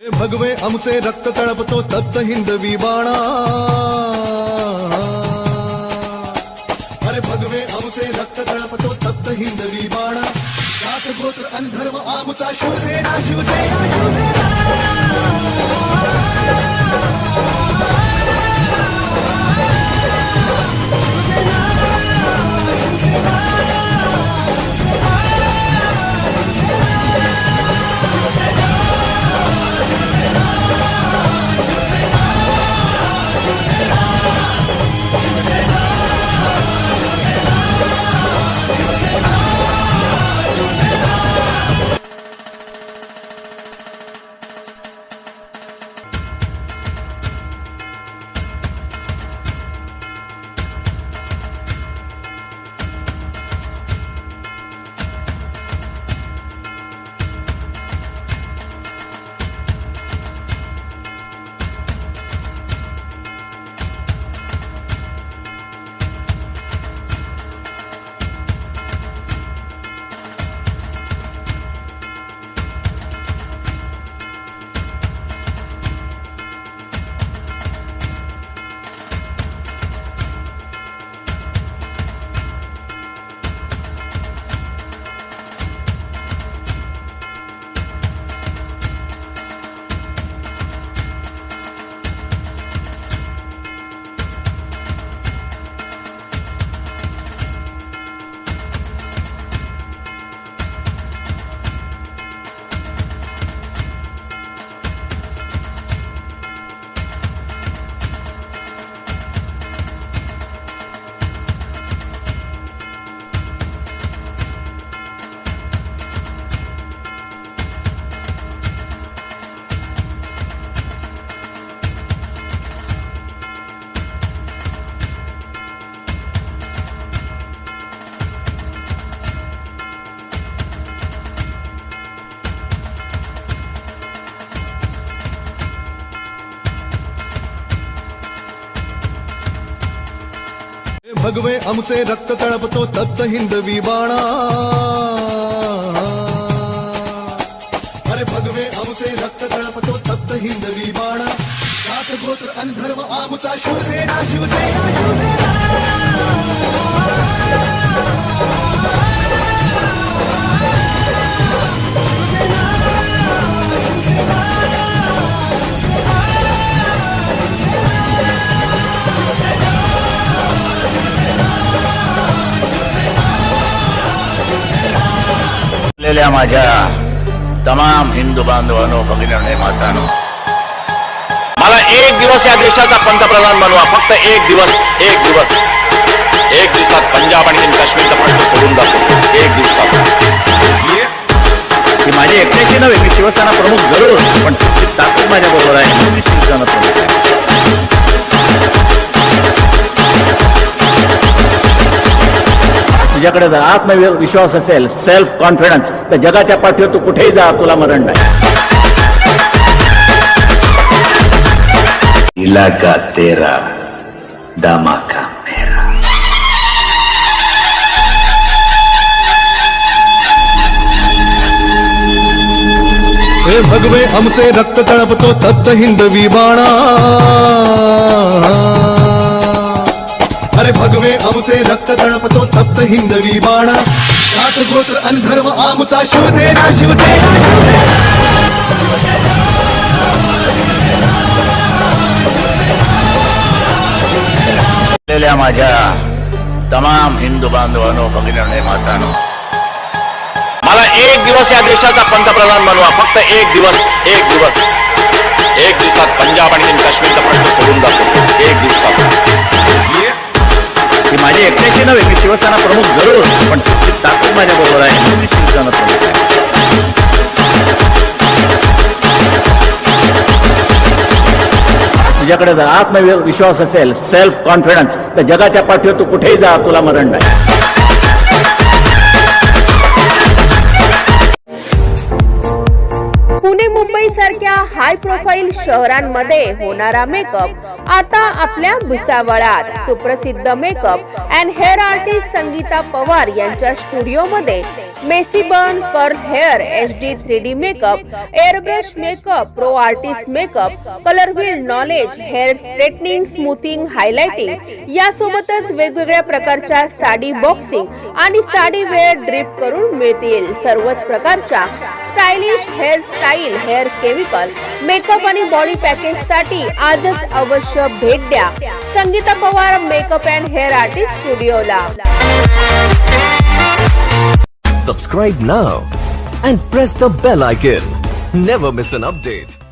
भगवे आमचे रक्त तळपतो तप्त हिंदवी बाणा, अरे भगवे आमचे रक्त तळपतो तप्त हिंदवी बाणा, जात गोत्र अन धर्म आमचा शिवसेना शिवसेना शिवसेना। भगवे आमचे रक्त तळपतो तप्त हिंदवी बाणा, अरे भगवे आमचे रक्त तळपतो तप्त हिंदवी बाणा, जात गोत्र अन धर्म आमचा शिवसेना शिवसेना शिवसेना। माझ्या तमाम हिंदू बांधवांनो, भगिनींनो, मातांनो, मला एक दिवस या देशाचा पंतप्रधान बनवा, फक्त एक दिवस, एक दिवस, एक दिवसात पंजाब आणि काश्मीरचा प्रश्न सोडून दाखवतो, एक दिवसात। ही माझी एकट्याची नव्हे, मी शिवसेना प्रमुख जरूर, पण ताकद माझ्या बरोबर आहे, मी शिवसेना प्रमुख आहे। तुझ्याकडे जर आत्मविश्वास असेल, सेल्फ कॉन्फिडन्स, तर जगाच्या पाठीवर तू कुठेही जा, तुला मरण नाही। इलाका तेरा, धमाका मेरा। हे भगवे आमचे रक्त तळपतो तप्त हिंदवी बाणा, अरे भगवे आमचे रक्त तळपतो तप्त हिंदवी बाणा, जात गोत्र अन धर्म आमचा शिवसेना शिवसेना शिवसेना। माझ्या तमाम हिंदू बांधवांनो, भगिनींनो, मातांनो, मला एक दिवस या देशाचा पंतप्रधान बनवा, फक्त एक दिवस, एक दिवस, एक दिवसात पंजाब आणि काश्मीरचा प्रश्न सोडून दाखवतो, एक दिवसात। ही माझी एकट्याची नव्हे, मी शिवसेना प्रमुख जरूर, पण ताकद माझ्या बरोबर आहे, मी शिवसेना प्रमुख आहे। तुझ्याकडे जर आत्मविश्वास असेल, सेल्फ कॉन्फिडन्स, तर जगाच्या पाठीवर तू कुठेही जा, तुला मरण नाही। पुणे मुंबई सारख्या हाय प्रोफाईल शहरांमध्ये होणारा मेकअप आता आपल्या भुसावळात। सुप्रसिद्ध makeup and hair artist Sangeeta Pawar यांच्या स्टुडिओ मध्ये messy bun, curl hair, HD 3D makeup, airbrush makeup, pro artist makeup, colour wheel knowledge, hair straightening, smoothing, highlighting यासोबतच वेगवेगळ्या प्रकारच्या साडी बॉक्सिंग आणि साडी वेअर ड्रिप करून मिळतील. सर्वच प्रकारच्या stylish hairstyle, hair chemical, makeup आणि बॉडी पॅकेज साठी आजच अवश्य भेट द्या Sangeeta Pawar makeup and hair artist स्टुडिओला. Subscribe now and press the bell icon. Never miss an update.